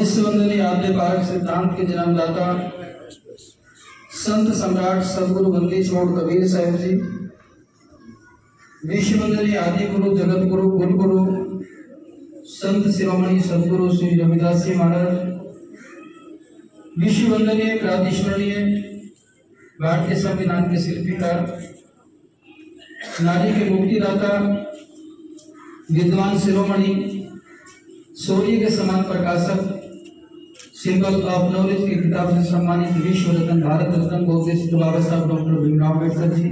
विश्व वंदनीय आद्य पारक सिद्धांत के जन्मदाता संत सम्राट सदगुरु बंदी छोड़ कबीर साहब जी, विश्व वंदनीय आदि गुरु जगत गुरु कुल गुरु संत शिरोमणि सदगुरु श्री रविदास जी महाराज, विश्व वंदनीय प्रातिस्मरणीय भारतीय संविधान के शिल्पीकार, नारी के मुक्तिदाता, विद्वान शिरोमणि, सूर्य के समान प्रकाशक, सिंबल ऑफ नॉलेज की किताब से सम्मानित विश्व रत्न भारत रत्न बहुदेश बाबा साहब डॉक्टर भीमराव अम्बेडकर जी,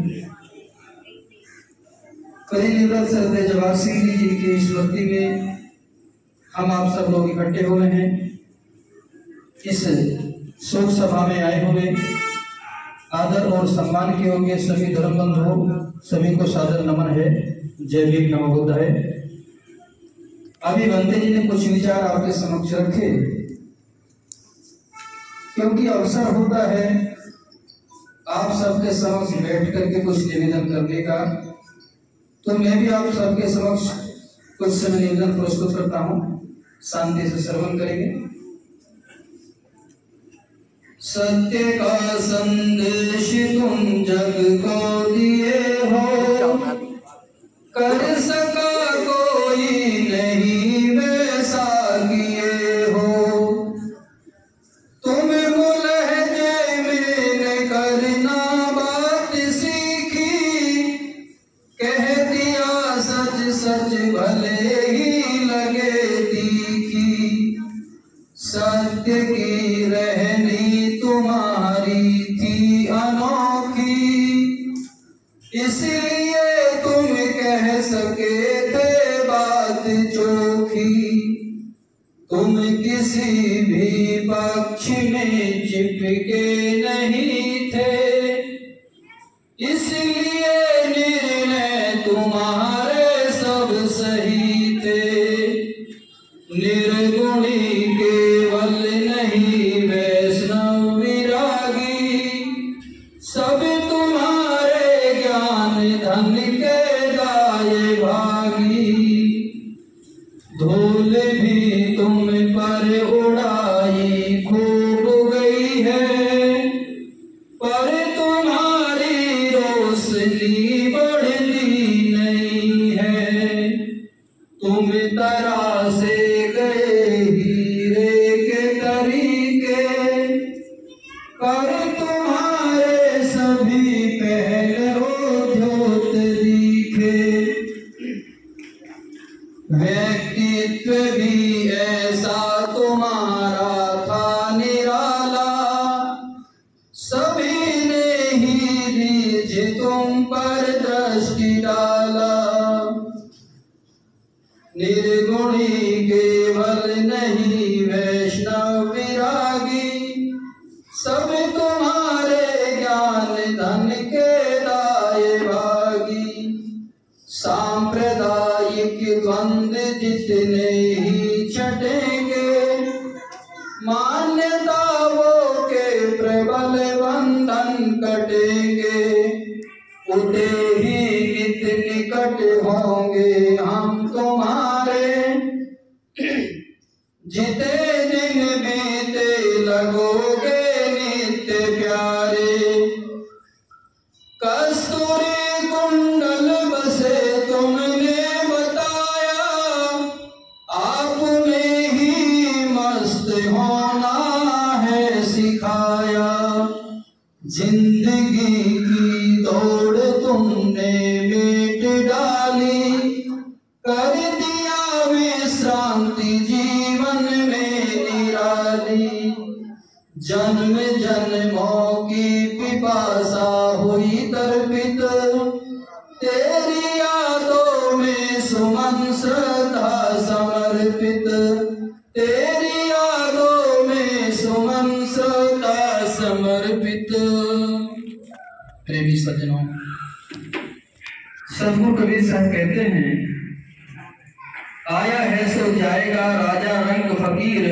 परिनिवृत्त सरदार जवाहर सिंह जी की स्मृति में हम आप सब लोग इकट्ठे हुए हैं। इस शोक सभा में आए हुए आदर और सम्मान के योग्य सभी धर्म बंधुओं सभी को सादर नमन है। जय भीम, नमो बुद्धाय। अभी बंदे जी ने कुछ विचार आपके समक्ष रखे, क्योंकि अवसर होता है आप सबके समक्ष बैठ करके कुछ निवेदन करने का, तो मैं भी आप सबके समक्ष कुछ समय निवेदन प्रस्तुत करता हूँ। शांति से श्रवण करेंगे। सत्य का संदेश तुम जग को दिए हो, कर सका कोई नहीं वैसा किए हो। तुम मुलहजे में करना बात सीखी, कह दिया सच सच भले ही लगे तीखी। सत्य की रहनी तुम्हारी थी अनोखी, इसलिए तुम कह सके थे बात चोखी। तुम किसी भी पक्ष में चिपके नहीं थे, इसलिए निर्णय तुम्हारे सब सही थे। निर्गुणी केवल नहीं वैष्णव विरागी, सब तुम्हारे ज्ञान धन के दाए भागी। धूल भी तुम पर उड़ाई खूब गई है, पर तुम्हारी रोशनी बढ़ती नहीं है। तुम तरासे गए हीरे के तरीके, पर तुम्हारे सभी पहलू ज्योत दिखे। व्यक्तित्व भी ऐसा तुम्हारा था निराला, सभी ने ही रीझ तुम पर दृष्टि डाला। निर्गुणी केवल नहीं वैष्णव विरागी, सब तुम्हारे ज्ञान धन के दाए भागी। सांप्रदायिक द्वंद जितने ही छटेंगे, मान्यताओं के प्रबल बंधन कटेंगे। उते ही नित निकट होंगे हम तुम्हारे, जिते दिन बीते लगोगे नित्य प्यारे। कस्तूरी कुंडल बसे तुमने बताया, आप में ही मस्त होना है सिखाया। जिंदगी की दौड़ तुमने मिट डाली, कर दिया विश्रांति जीवन में निराली। जन्म जन्मों की पिपासा हुई तर्पित, तेरी यादों में सुमन श्रद्धा समर्पित। तेरी यादों में सुमन श्रद्धा समर्पित। प्रेमी सज्जनों, सदगुरु कबीर साहब कहते हैं, आया है सो जाएगा राजा रंग फकीर,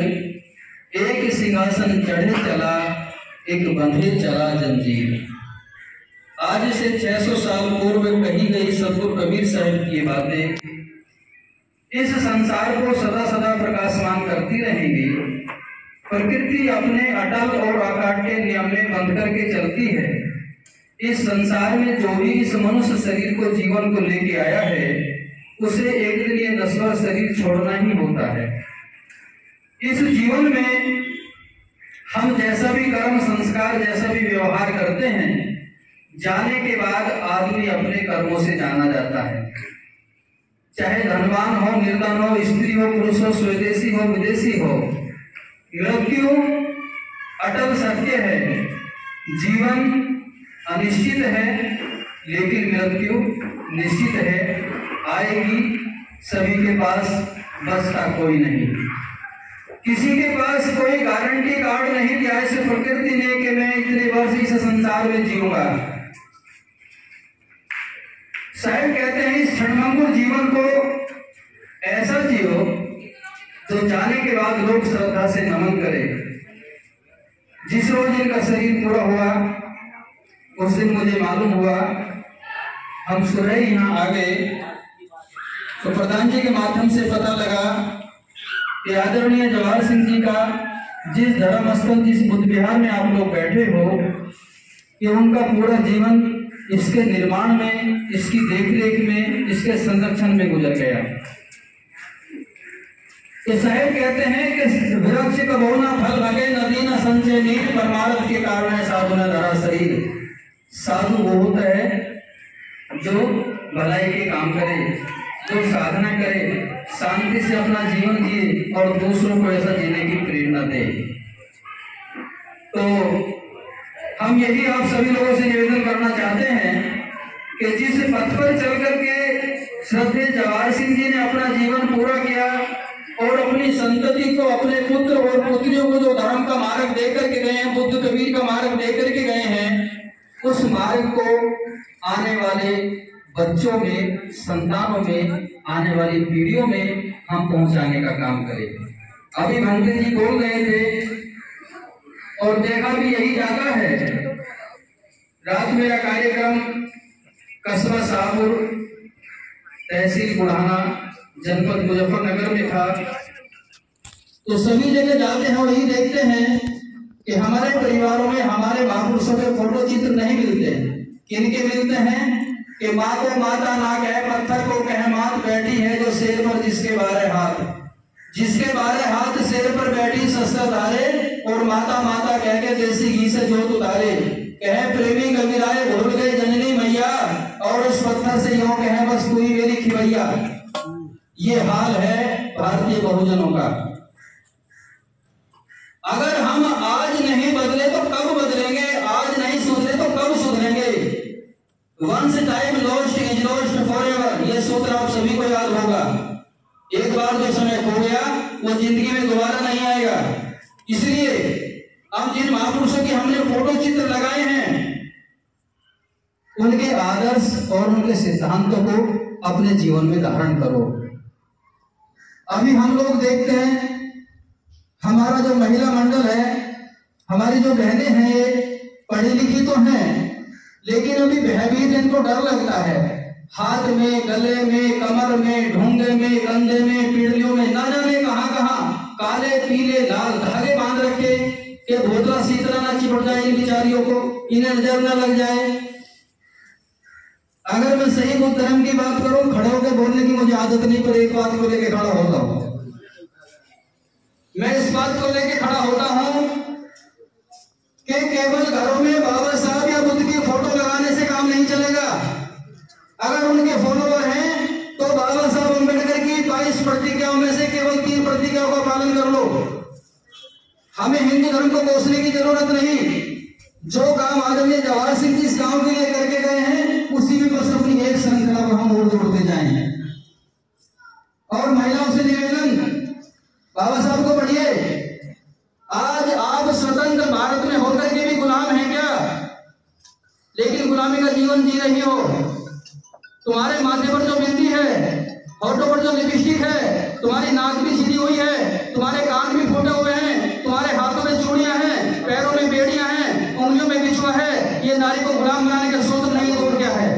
एक सिंहासन चढ़े चला एक बंधे चला जंजीर। आज से 600 साल पूर्व कही गई सदगुरु कबीर साहब की बातें इस संसार को सदा सदा प्रकाशमान करती रहेंगी। प्रकृति अपने अटल और अकाट्य नियम में बंध करके चलती है। इस संसार में जो भी इस मनुष्य शरीर को जीवन को लेके आया है उसे एक दिन ये नश्वर शरीर छोड़ना ही होता है। इस जीवन में हम जैसा भी कर्म संस्कार जैसा भी व्यवहार करते हैं, जाने के बाद आदमी अपने कर्मों से जाना जाता है। चाहे धनवान हो, निर्धन हो, स्त्री हो, पुरुष हो, स्वदेशी हो, विदेशी हो, मृत्यु अटल सत्य है। जीवन अनिश्चित है लेकिन मृत्यु निश्चित है, आएगी। सभी के पास बस का कोई नहीं, किसी के पास कोई गारंटी कार्ड नहीं दिया है प्रकृति ने कि मैं इतने वर्ष इस संसार में जीऊंगा। शायद कहते हैं इस क्षणभंगुर जीवन को ऐसा जियो जो जाने के बाद लोग श्रद्धा से नमन करे। जिस रोज इनका शरीर पूरा हुआ उस दिन मुझे मालूम हुआ, हम सुबह यहाँ आ गए तो प्रधान जी के माध्यम से पता लगा कि आदरणीय जवाहर सिंह जी का जिस धर्मस्थल जिस बुद्ध विहार में आप लोग बैठे हो, कि उनका पूरा जीवन इसके निर्माण में, इसकी देखरेख में, इसके संरक्षण में गुजर गया। तो साहेब कहते हैं कि वृक्ष कबो न फल भगे, नदी न संचय नीर, परमार्थ के कारण साधु न धरा शरीर। साधु वो होता है जो भलाई के काम करे, जो साधना करे, शांति से अपना जीवन जिए और दूसरों को ऐसा जीने की प्रेरणा दे। तो हम यही आप सभी लोगों से निवेदन करना चाहते हैं कि जिस पथ पर चल करके श्रद्धेय जवाहर सिंह जी ने अपना जीवन पूरा किया और अपनी संतति को, अपने पुत्र और पुत्रियों को जो धर्म का मार्ग दे करके गए हैं, बुद्ध कबीर का मार्ग दे करके गए हैं, उस मार्ग को आने वाले बच्चों में, संतानों में, आने वाली पीढ़ियों में हम पहुंचाने का काम करें। अभी भंते जी बोल रहे थे और देखा भी यही जाता है। रात मेरा कार्यक्रम कस्बा शाहपुर, तहसील बुढ़ाना, जनपद मुजफ्फरनगर में था। तो सभी जगह जाते हैं वही देखते हैं कि हमारे परिवारों में हमारे महापुरुषों के फोटो चित्र नहीं मिलते। किनके मिलते हैं कि माँ को माता ना कहे, पत्थर को कहे मात, बैठी है जो शेर पर जिसके 12 हाथ, जिसके 12 हाथ शेर पर बैठी शस्त्र धारे, और माता माता कह के देसी घी से जोत उतारे। कहे प्रेमी कबीराए भूल गए जननी मैया, और उस पत्थर से यूं कहे बस तू ही मेरी खिवैया। ये हाल है भारतीय बहुजनों का। अगर हम आज नहीं बदले तो कब बदलेंगे? आज नहीं सुधरे तो कब सुधरेंगे? Once time lost is lost forever, ये सूत्र आप सभी को याद होगा। एक बार जो समय खो गया वो जिंदगी में दोबारा नहीं आएगा। इसलिए अब जिन महापुरुषों की हमने फोटो चित्र लगाए हैं, उनके आदर्श और उनके सिद्धांतों को अपने जीवन में धारण करो। अभी हम लोग देखते हैं हमारा जो महिला मंडल है, हमारी जो बहनें हैं, ये पढ़ी लिखी तो हैं, लेकिन अभी भयभीत, इनको डर लगता है। हाथ में, गले में, कमर में, ढूंढे में, कंधे में, पीढ़ियों में, ना जाने कहां कहां काले पीले लाल धागे बांध रखे कि भोतला शीतला ना चिपट जाए इन बिचारियों को, इन्हें नजर ना लग जाए। अगर मैं सही बुद्ध धर्म की बात करूं, खड़े होकर बोलने की मुझे आदत नहीं, पर एक बात को लेकर खड़ा होता हूं। मैं इस बात को लेकर खड़ा होता हूं कि केवल घरों में बाबा साहब या बुद्ध की फोटो लगाने से काम नहीं चलेगा। अगर उनके फॉलोवर हैं तो बाबा साहब अम्बेडकर की 22 प्रतिज्ञाओं में से केवल 3 प्रतिज्ञाओं का पालन कर लो। हमें हिंदू धर्म को कोसने की जरूरत नहीं। जो काम आदरणीय जवाहर सिंह जी इस गांव के लिए करके गए हैं, उसी में बस अपनी एक श्रृंखला को हम और जोड़ते जाएंगे। और महिलाओं से निवेदन, बाबा साहब को पढ़िए। आज आप स्वतंत्र भारत में होकर के भी गुलाम हैं क्या? लेकिन गुलामी का जीवन जी रही हो। तुम्हारे माथे पर जो बिंदी है, होठों पर जो लिपस्टिक है, तुम्हारी नाक भी सीधी हुई है, तुम्हारे कान भी फूटे हुए हैं, तुम्हारे हाथों में चूड़ियां हैं, पैरों में बेड़ियां हैं, उंगलियों में बिछुआ है, ये नारी को गुलाम बनाने का सूत्र नहीं तोड़ क्या है?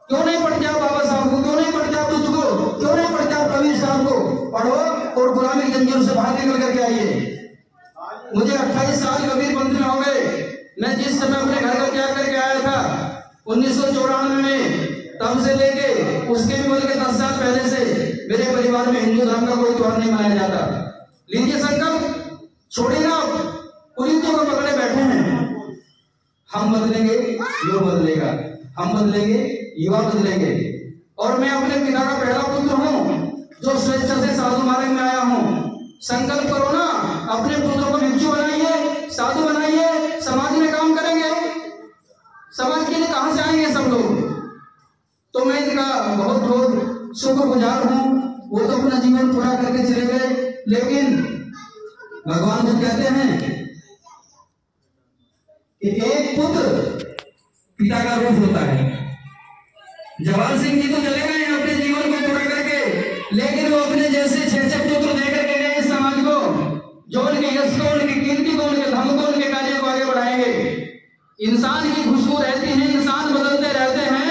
क्यों नहीं पढ़ते आप बाबा साहब को? क्यों नहीं पढ़ते आप बुद्ध को? क्यों नहीं पढ़ते आप कबीर साहब को? पढ़ो और गुलामी की जंजीरों से बाहर निकल करके आइए। मैं जिस समय अपने घर का त्याग करके आया था 1994 में, तब से लेके उसके भी बोल के 10 साल पहले से मेरे परिवार में हिंदू धर्म का कोई त्योहार नहीं मनाया जाता। लीजिए संकल्प, छोड़िए ना, कुरीतियों को पकड़े बैठे हैं। हम बदलेंगे, युवा बदलेगा, हम बदलेंगे, युवा बदलेंगे। और मैं अपने पिता का पहला पुत्र हूँ जो स्वेच्छा से साधु मार्ग में आया हूँ। संकल्प करो ना, अपने पुत्रों को भिक्षु बनाइए, साधु बनाइए, समाज में काम करेंगे। समाज के लिए कहां से आएंगे सब लोग? तो मैं इनका बहुत बहुत शुक्रगुजार हूँ। वो तो अपना जीवन पूरा करके चले गए, लेकिन भगवान जो कहते हैं कि एक पुत्र पिता का रूप होता है। जवाहर सिंह जी तो चले गए अपने जीवन को पूरा करके, लेकिन वो अपने जैसे 6 पुत्र देकर के गए समाज को, जो उनके यश को, उनकी कीर्ति को, उनके धर्म को, उनके कार्य को आगे बढ़ाएंगे। इंसान की खुशबू रहती है, इंसान बदलते रहते हैं,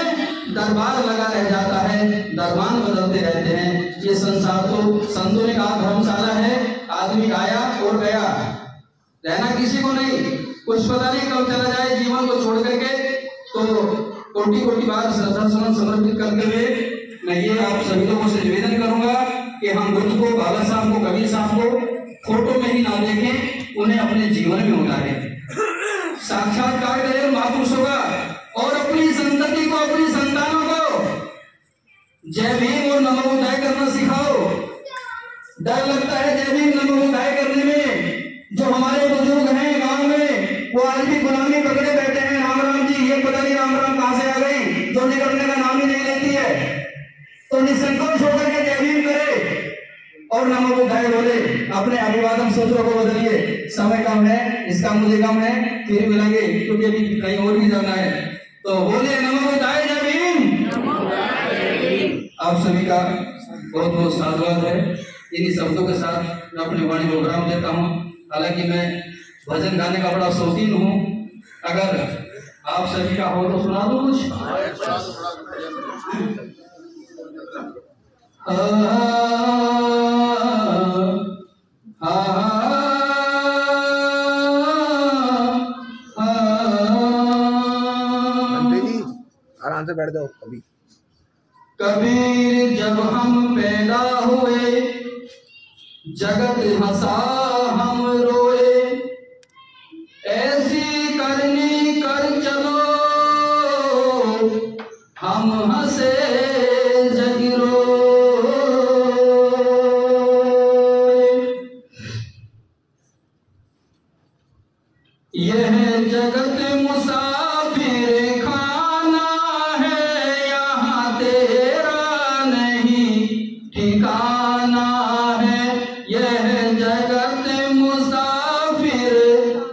दरबार लगा रह जाता है, दरबान बदलते रहते हैं। ये संसार तो संतों ने कहा धर्मशाला है, आदमी आया और गया, रहना किसी को नहीं। कुछ पता नहीं कब चला जाए जीवन को छोड़ करके। तो कोटि कोटि बार श्रद्धा सुमन समर्पित करते हुए मैं ये आप सभी लोगों से निवेदन करूंगा कि हम बुद्ध को, बाबा साहब को, कबीर साहब को फोटो में ही ना देखें, उन्हें अपने जीवन में उतारें, साक्षात्कार करें महापुरुषों का, और अपनी संतति को, अपनी संतानों को जय भीम और नमो बुद्धाय करना सिखाओ। डर लगता है जय भीम नमो बुद्धाय करने में। जो हमारे बुजुर्ग हैं गांव में, वो आज भी गुलामी पकड़े बैठे हैं। राम राम जी, ये पता नहीं राम राम कहां से आ गई, जो निकलने का नाम ही नहीं लेती है। तो निसंकोच होकर के जय भीम करे और नमो बुद्धाय बोले, अपने अभिवादन सूत्रों को बदलिए। समय कम है, इसका मुझे कम है, फिर मिलेंगे क्योंकि अभी कहीं और भी जाना है। तो बोले नमो बुद्धाय, जय भीम। आप सभी का बहुत बहुत साधुवाद है। इन्हीं शब्दों के साथ मैं अपनी वाणी को विराम देता हूँ। हालांकि मैं भजन गाने का बड़ा शौकीन हूँ, अगर आप सभी का हो तो सुना दो कुछ। आराम से बैठ जाओ। कबीर जब हम पैदा हुए, जगत हंसा हम रोए, ऐसी करनी कर चलो, हम हंसे जग रोए। यह जगत मुसाफिर खाना है, यहाँ तेरा नहीं ठिकाना है। यह जगत मुसाफिर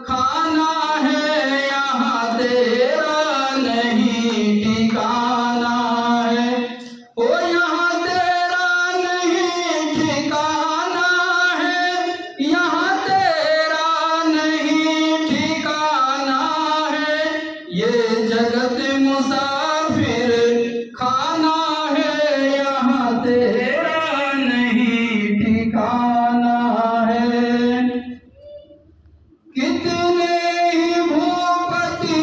खाना है, यहाँ तेरा नहीं ठिकाना है। ओ यहाँ तेरा नहीं ठिकाना है, यहाँ तेरा नहीं ठिकाना है। ये जगत मुसाफिर खाना है, यहाँ तेरा नहीं ठिकाना है। कितने ही भूपति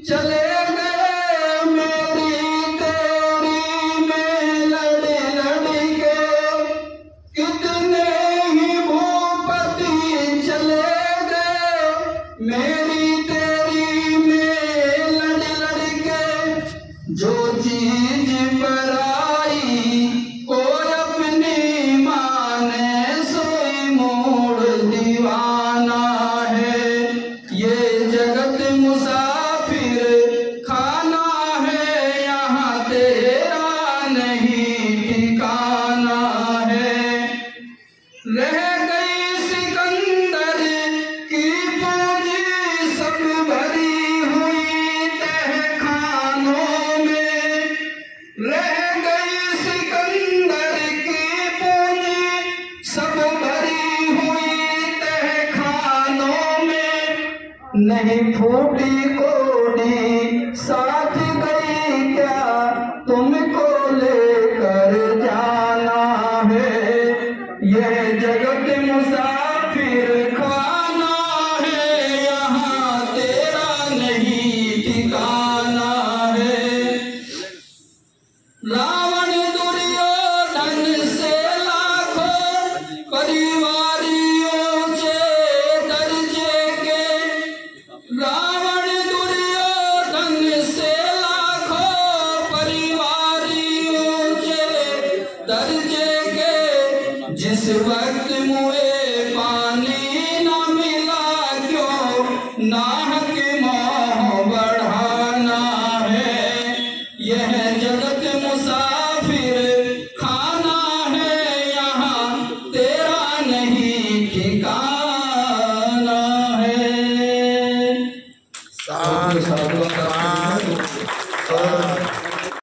चले गए मेरी तेरी में लड़ लड़ के। कितने ही भूपति चले गए मेरी तेरी में लड़ लड़ के। जो चीज पर आई कोई अपनी माने, सोई मोड़ दीवाना है। ये जगत मुसाफिर खाना है, यहाँ तेरा नहीं ठिकाना है। रह गई सिकंदर की पूंजी सब भरी हुई तहखानों में। रह गई सिकंदर की पूंजी सब भरी हुई तहखानों में। नहीं फूटी कोडी साथ गई क्या, तुमको लेकर जाना है। यह जगत मुसाफिर खाना है, यहाँ तेरा शांत शांत